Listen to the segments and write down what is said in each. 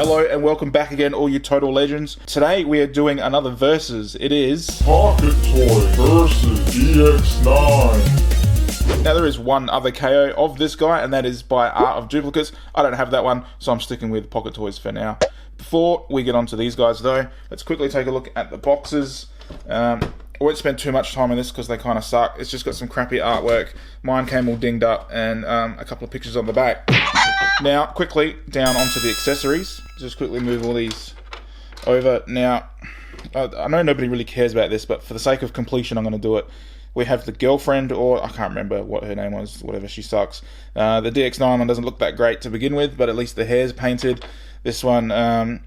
Hello and welcome back again, all you total legends. Today we are doing another versus. It is Pocket Toy versus Dx9. Now there is one other KO of this guy, and that is by Art of Duplicates. I don't have that one, so I'm sticking with Pocket Toys for now. Before we get on to these guys though, let's quickly take a look at the boxes. I won't spend too much time on this because they kind of suck. It's just got some crappy artwork. Mine came all dinged up, and a couple of pictures on the back. Now, quickly down onto the accessories. Just quickly move all these over. Now, I know nobody really cares about this, but for the sake of completion, I'm going to do it. We have the girlfriend, or I can't remember what her name was, whatever, she sucks. The Dx9 one doesn't look that great to begin with, but at least the hair's painted. This one,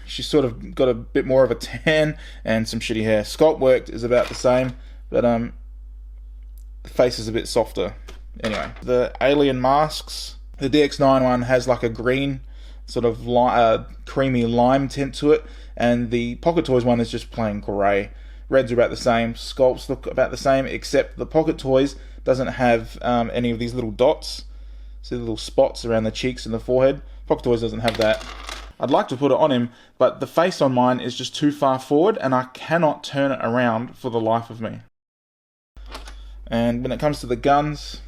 she's sort of got a bit more of a tan and some shitty hair. Sculpt work is about the same, but the face is a bit softer. Anyway, the alien masks. The Dx9 one has like a green, sort of creamy lime tint to it, and the Pocket Toys one is just plain grey. Reds are about the same, sculpts look about the same, except the Pocket Toys doesn't have any of these little dots. See the little spots around the cheeks and the forehead? Pocket Toys doesn't have that. I'd like to put it on him, but the face on mine is just too far forward, and I cannot turn it around for the life of me. And when it comes to the guns,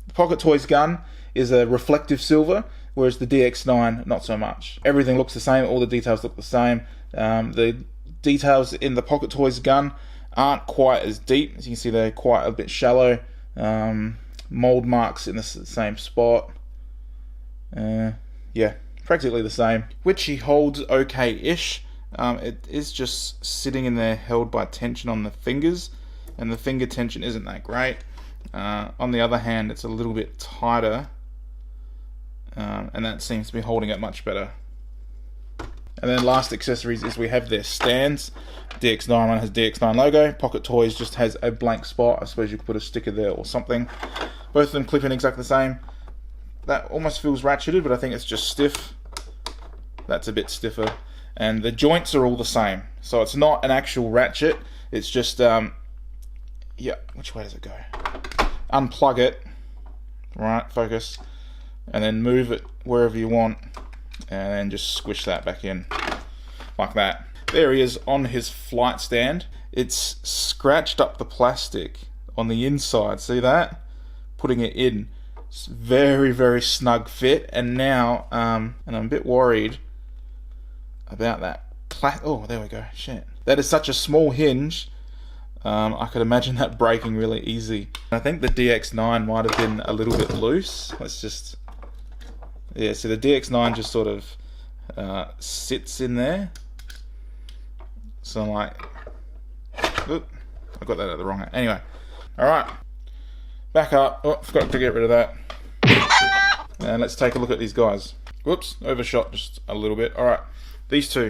the Pocket Toys gun is a reflective silver, whereas the Dx9 not so much. Everything looks the same, all the details look the same. The details in the Pocket Toys gun aren't quite as deep. As you can see, they're quite a bit shallow. Mold marks in the same spot. Yeah, practically the same. Which he holds okay-ish. It is just sitting in there held by tension on the fingers, and the finger tension isn't that great. On the other hand, it's a little bit tighter, and that seems to be holding it much better. And then last accessories is we have their stands. Dx9 one has Dx9 logo. Pocket Toys just has a blank spot. I suppose you could put a sticker there or something. Both of them clip in exactly the same. That almost feels ratcheted, but I think it's just stiff. That's a bit stiffer. And the joints are all the same. So it's not an actual ratchet. It's just, yeah, which way does it go? Unplug it. Right, focus. And then move it wherever you want. And then just squish that back in. Like that. There he is on his flight stand. It's scratched up the plastic on the inside. See that? Putting it in. It's very, very snug fit. And now, and I'm a bit worried about that. Oh, there we go. Shit. That is such a small hinge. I could imagine that breaking really easy. I think the Dx9 might have been a little bit loose. Let's just... Yeah, so the Dx9 just sort of sits in there. So I'm like... Oop, I got that at the wrong end. Anyway. Alright. Back up. Oh, forgot to get rid of that. And let's take a look at these guys. Whoops, overshot just a little bit. Alright, these two.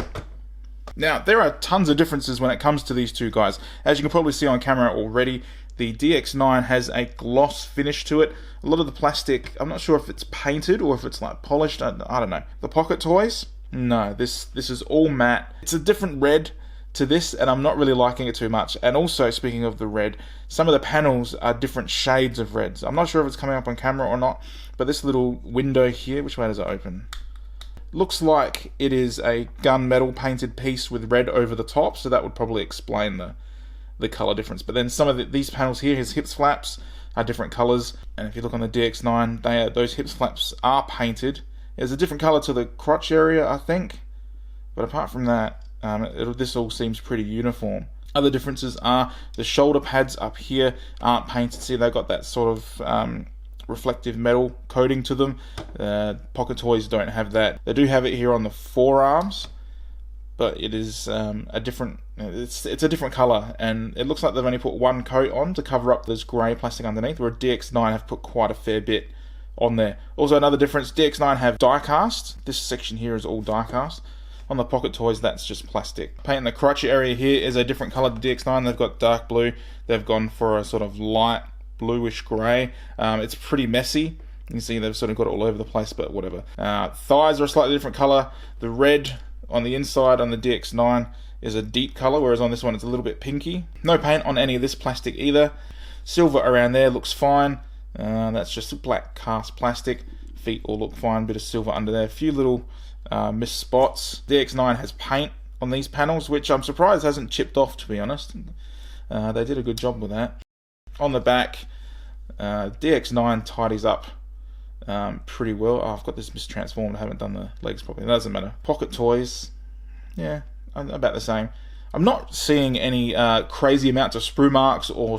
Now, there are tons of differences when it comes to these two guys. As you can probably see on camera already, the Dx9 has a gloss finish to it. A lot of the plastic, I'm not sure if it's painted or if it's like polished, I don't know. The Pocket Toys, no, this is all matte. It's a different red to this, and I'm not really liking it too much. And also, speaking of the red, some of the panels are different shades of reds. I'm not sure if it's coming up on camera or not, but this little window here, which way does it open? Looks like it is a gunmetal painted piece with red over the top, so that would probably explain the color difference. But then some of these panels here, his hips flaps are different colors, and if you look on the Dx9, those hips flaps are painted. There's a different color to the crotch area, I think, but apart from that, this all seems pretty uniform. Other differences are the shoulder pads up here aren't painted. See, they've got that sort of reflective metal coating to them. Pocket Toys don't have that. They do have it here on the forearms, but it is a different. It's a different color, and it looks like they've only put one coat on to cover up this grey plastic underneath, where Dx9 have put quite a fair bit on there. Also, another difference: Dx9 have die-cast. This section here is all die-cast. On the Pocket Toys, that's just plastic. Painting the crotch area here is a different color to Dx9. They've got dark blue. They've gone for a sort of light bluish grey. It's pretty messy. You can see they've sort of got it all over the place, but whatever. Thighs are a slightly different color. The red on the inside on the Dx9 is a deep color, whereas on this one it's a little bit pinky. No paint on any of this plastic either. Silver around there looks fine. That's just black cast plastic. Feet all look fine. Bit of silver under there. A few little missed spots. Dx9 has paint on these panels, which I'm surprised hasn't chipped off, to be honest. They did a good job with that. On the back, Dx9 tidies up pretty well. Oh, I've got this mistransformed. I haven't done the legs properly. It doesn't matter. Pocket Toys, yeah, about the same. I'm not seeing any crazy amounts of sprue marks or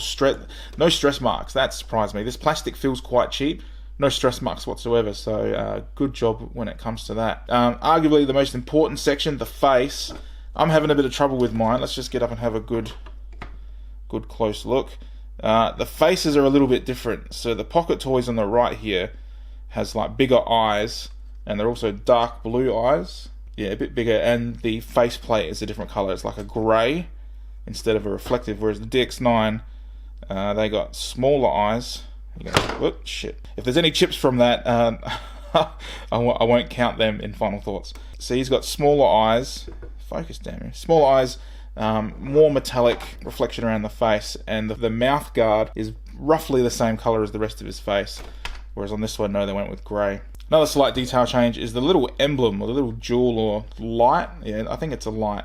no stress marks. That surprised me. This plastic feels quite cheap. No stress marks whatsoever, so good job when it comes to that. Arguably the most important section, the face. I'm having a bit of trouble with mine. Let's just get up and have a good close look. The faces are a little bit different. So the Pocket Toys on the right here has like bigger eyes, and they're also dark blue eyes. Yeah, a bit bigger, and the faceplate is a different color. It's like a grey instead of a reflective, whereas the Dx9, they got smaller eyes. You go, whoop, shit. If there's any chips from that, I won't count them in final thoughts. So he's got smaller eyes. Focus, damn you. Smaller eyes, more metallic reflection around the face, and the mouth guard is roughly the same color as the rest of his face. Whereas on this one, no, they went with grey. Another slight detail change is the little emblem, or the little jewel or light. Yeah, I think it's a light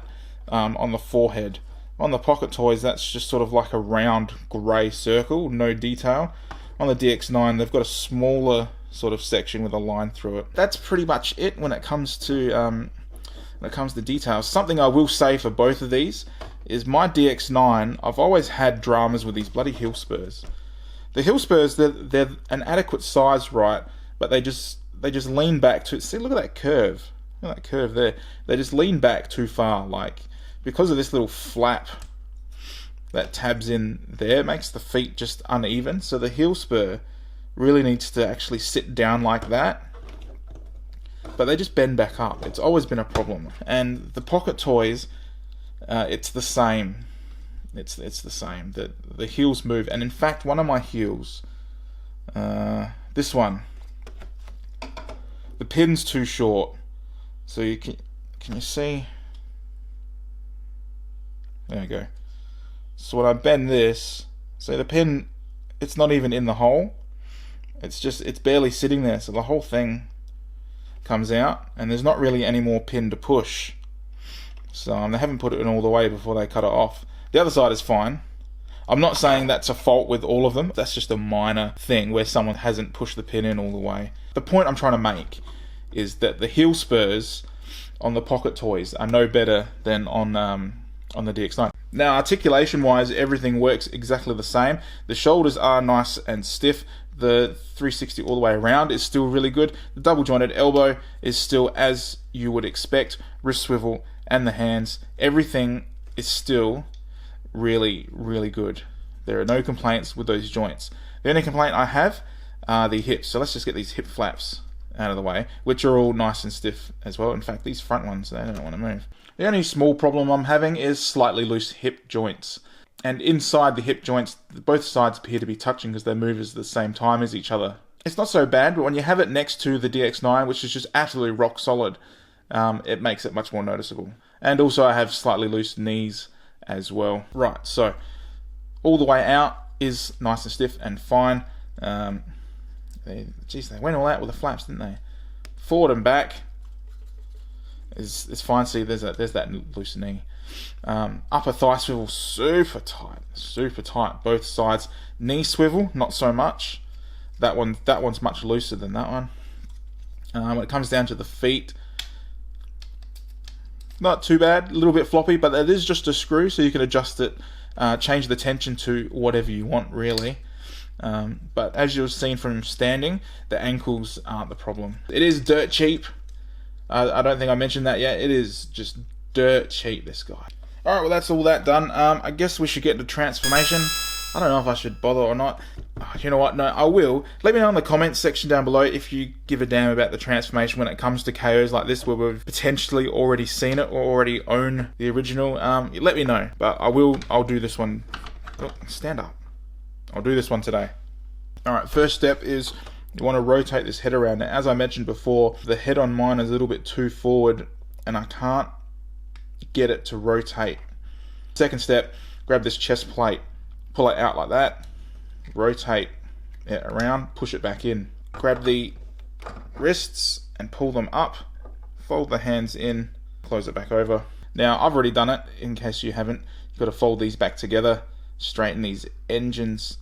on the forehead. On the Pocket Toys, that's just sort of like a round grey circle, no detail. On the Dx9, they've got a smaller sort of section with a line through it. That's pretty much it when it comes to details. Something I will say for both of these is my Dx9. I've always had dramas with these bloody heel spurs. The heel spurs, they're an adequate size, right? But they just lean back to. See, look at that curve. Look at that curve there. They just lean back too far. Like, because of this little flap that tabs in there, it makes the feet just uneven. So the heel spur really needs to actually sit down like that. But they just bend back up. It's always been a problem. And the Pocket Toys, it's the same. It's the same. The heels move. And in fact, one of my heels, this one, the pin's too short. So can you see? There we go. So when I bend this, so the pin, it's not even in the hole. It's barely sitting there. So the whole thing comes out, and there's not really any more pin to push. So they haven't put it in all the way before they cut it off. The other side is fine. I'm not saying that's a fault with all of them. That's just a minor thing where someone hasn't pushed the pin in all the way. The point I'm trying to make is that the heel spurs on the Pocket Toys are no better than on the Dx9. Now, articulation-wise, everything works exactly the same. The shoulders are nice and stiff. The 360 all the way around is still really good. The double-jointed elbow is still as you would expect. Wrist swivel and the hands, everything is still really, really good. There are no complaints with those joints. The only complaint I have are the hips. So let's just get these hip flaps out of the way, which are all nice and stiff as well. In fact, these front ones, they don't want to move. The only small problem I'm having is slightly loose hip joints. And inside the hip joints, both sides appear to be touching because they move at the same time as each other. It's not so bad, but when you have it next to the Dx9, which is just absolutely rock solid, it makes it much more noticeable. And also I have slightly loose knees as well. Right, so all the way out is nice and stiff and fine. They went all out with the flaps, didn't they? Forward and back is fine. See, there's that loose knee. Upper thigh swivel, super tight, both sides. Knee swivel, not so much. That one's much looser than that one. When it comes down to the feet, not too bad, a little bit floppy, but it is just a screw, so you can adjust it, change the tension to whatever you want, really. But as you've seen from standing, the ankles aren't the problem. It is dirt cheap. I don't think I mentioned that yet. It is just dirt cheap, this guy. Alright, well that's all that done. I guess we should get to transformation. I don't know if I should bother or not. You know what? No, I will. Let me know in the comments section down below if you give a damn about the transformation when it comes to KOs like this where we've potentially already seen it or already own the original. Let me know. But I'll do this one. Oh, stand up. I'll do this one today. Alright, first step is you want to rotate this head around. Now, as I mentioned before, the head on mine is a little bit too forward and I can't get it to rotate. Second step, grab this chest plate, pull it out like that, rotate it around, push it back in. Grab the wrists and pull them up fold the hands in, close it back over. Now I've already done it, in case you haven't. You've got to fold these back together, straighten these engines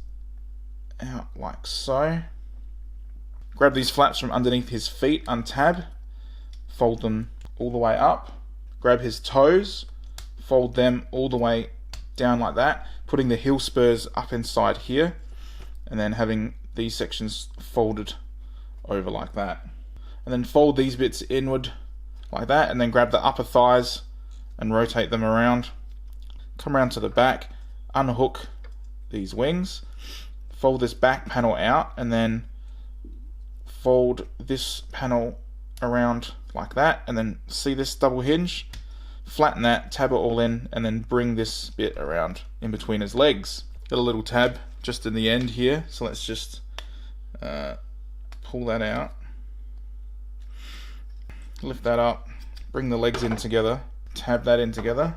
out like so. Grab these flaps from underneath his feet, untab, fold them all the way up. Grab his toes, fold them all the way down like that, putting the heel spurs up inside here, and then having these sections folded over like that. And then fold these bits inward like that, and then grab the upper thighs and rotate them around. Come around to the back, unhook these wings, fold this back panel out, and then fold this panel around like that, and then see this double hinge, flatten that, tab it all in, and then bring this bit around in between his legs. Got a little tab just in the end here, so let's just pull that out, lift that up, bring the legs in together, tab that in together.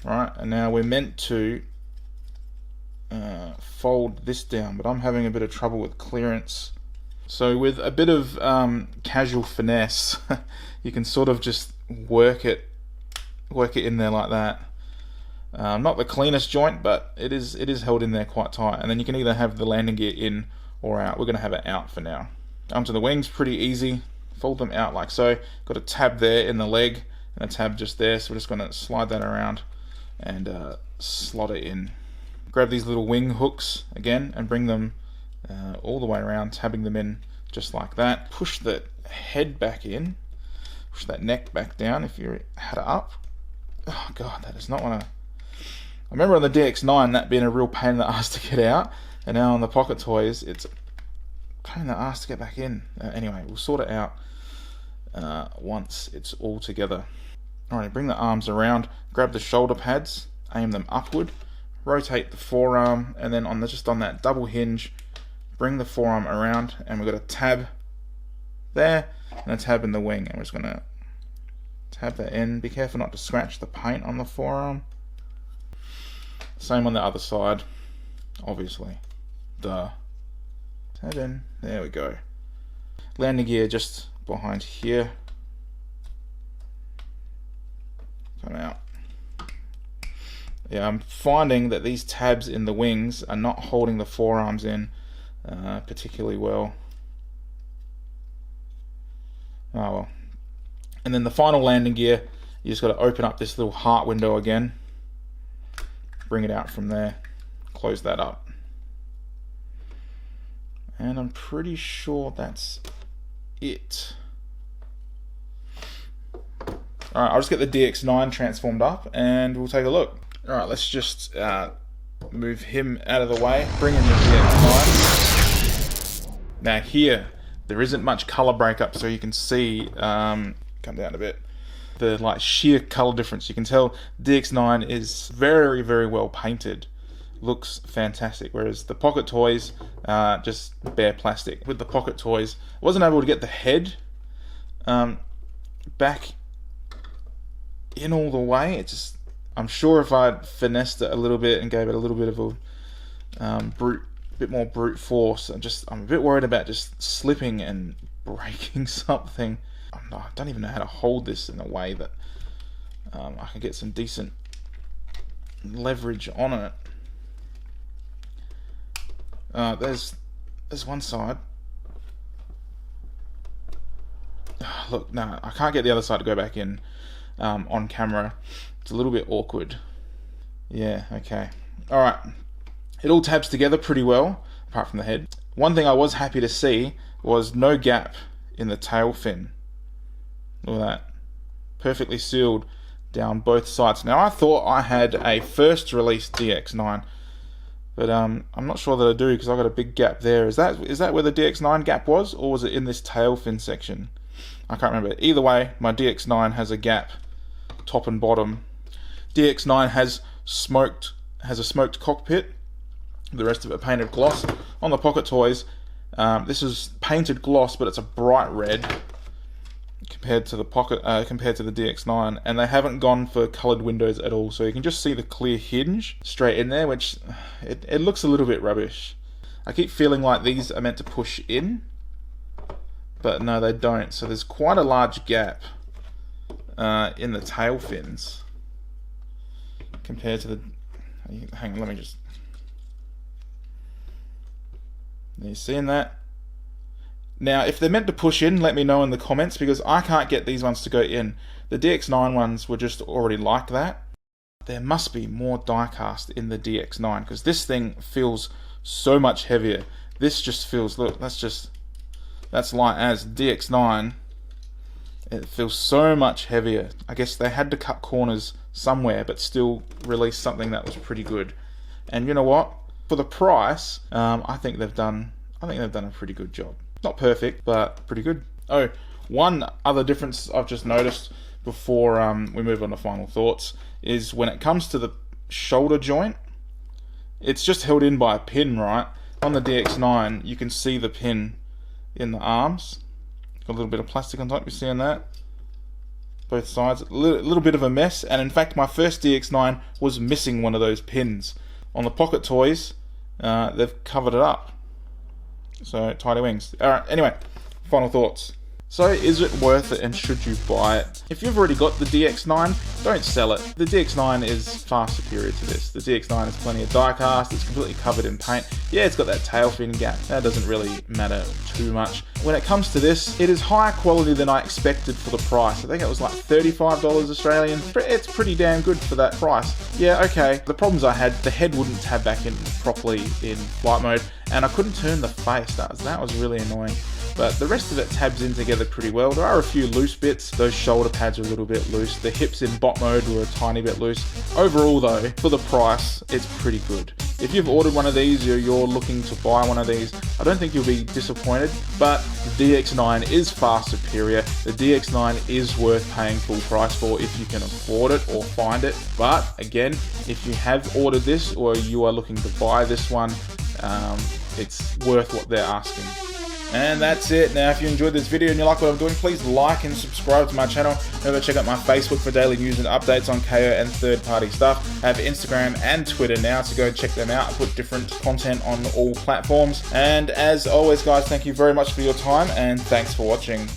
Right, and now we're meant to fold this down, but I'm having a bit of trouble with clearance. So with a bit of casual finesse, you can sort of just work it in there like that. Not the cleanest joint, but it is held in there quite tight. And then you can either have the landing gear in or out. We're going to have it out for now. Onto the wings, pretty easy. Fold them out like so. Got a tab there in the leg and a tab just there, so we're just going to slide that around and slot it in. Grab these little wing hooks again and bring them all the way around, tabbing them in just like that. Push the head back in, push that neck back down if you had it up. Oh god, that is not want to... I remember on the Dx9 that being a real pain in the ass to get out, and now on the Pocket Toys it's a pain in the ass to get back in. Anyway, we'll sort it out once it's all together. Alright, bring the arms around, grab the shoulder pads, aim them upward, rotate the forearm, and then just on that double hinge, bring the forearm around, and we've got a tab there and a tab in the wing, and we're just going to tab that in. Be careful not to scratch the paint on the forearm. Same on the other side, obviously. Duh. Tab in. There we go. Landing gear just behind here. Come out. Yeah, I'm finding that these tabs in the wings are not holding the forearms in particularly well. Oh well. And then the final landing gear, you just got to open up this little heart window again, bring it out from there, close that up, and I'm pretty sure that's it. Alright, I'll just get the Dx9 transformed up and we'll take a look. Alright, let's just move him out of the way, bring in the Dx9. Now here, there isn't much color breakup, so you can see, come down a bit, the sheer color difference. You can tell Dx9 is very, very well painted. Looks fantastic, whereas the Pocket Toys, just bare plastic. With the Pocket Toys, I wasn't able to get the head back in all the way. It's just, I'm sure if I'd finessed it a little bit and gave it a little bit of a bit more brute force, I'm a bit worried about just slipping and breaking something. I don't even know how to hold this in a way that I can get some decent leverage on it. There's one side. Look, no, I can't get the other side to go back in on camera. It's a little bit awkward. Yeah, okay. Alright. It all tabs together pretty well, apart from the head. One thing I was happy to see was no gap in the tail fin. Look at that. Perfectly sealed down both sides. Now I thought I had a first release Dx9, but I'm not sure that I do, because I got a big gap there. Is that where the Dx9 gap was, or was it in this tail fin section? I can't remember. Either way, my Dx9 has a gap, top and bottom. Dx9 has a smoked cockpit. The rest of it painted gloss. On the Pocket Toys, this is painted gloss, but it's a bright red compared to the Dx9, and they haven't gone for coloured windows at all. So you can just see the clear hinge straight in there, which it looks a little bit rubbish. I keep feeling like these are meant to push in, but no, they don't. So there's quite a large gap in the tail fins compared to the... Hang on, let me just... Are you seeing that? Now, if they're meant to push in, let me know in the comments, because I can't get these ones to go in. The Dx9 ones were just already like that. There must be more diecast in the Dx9, because this thing feels so much heavier. This just feels, look, that's light as Dx9. It feels so much heavier. I guess they had to cut corners somewhere, but still release something that was pretty good. And you know what? For the price, I think they've done a pretty good job. Not perfect, but pretty good. Oh, one other difference I've just noticed before we move on to final thoughts is when it comes to the shoulder joint, it's just held in by a pin, right? On the Dx9, you can see the pin in the arms. Got a little bit of plastic on top, you seeing that? Both sides, a little bit of a mess, and in fact my first Dx9 was missing one of those pins. On the Pocket Toys, they've covered it up. So, tidy wings. Alright, anyway, final thoughts. So, is it worth it and should you buy it? If you've already got the Dx9, don't sell it. The Dx9 is far superior to this. The Dx9 has plenty of diecast, it's completely covered in paint. Yeah, it's got that tail fin gap. That doesn't really matter too much. When it comes to this, it is higher quality than I expected for the price. I think it was like $35 Australian. It's pretty damn good for that price. Yeah, okay. The problems I had, the head wouldn't tab back in properly in flight mode, and I couldn't turn the face. That was really annoying. But the rest of it tabs in together pretty well. There are a few loose bits. Those shoulder pads are a little bit loose. The hips in bot mode were a tiny bit loose. Overall though, for the price, it's pretty good. If you've ordered one of these or you're looking to buy one of these, I don't think you'll be disappointed, but the Dx9 is far superior. The Dx9 is worth paying full price for if you can afford it or find it. But again, if you have ordered this or you are looking to buy this one, it's worth what they're asking. And that's it. Now, if you enjoyed this video and you like what I'm doing, please like and subscribe to my channel. Remember, check out my Facebook for daily news and updates on KO and third-party stuff. I have Instagram and Twitter now, so go check them out. I put different content on all platforms. And as always, guys, thank you very much for your time, and thanks for watching.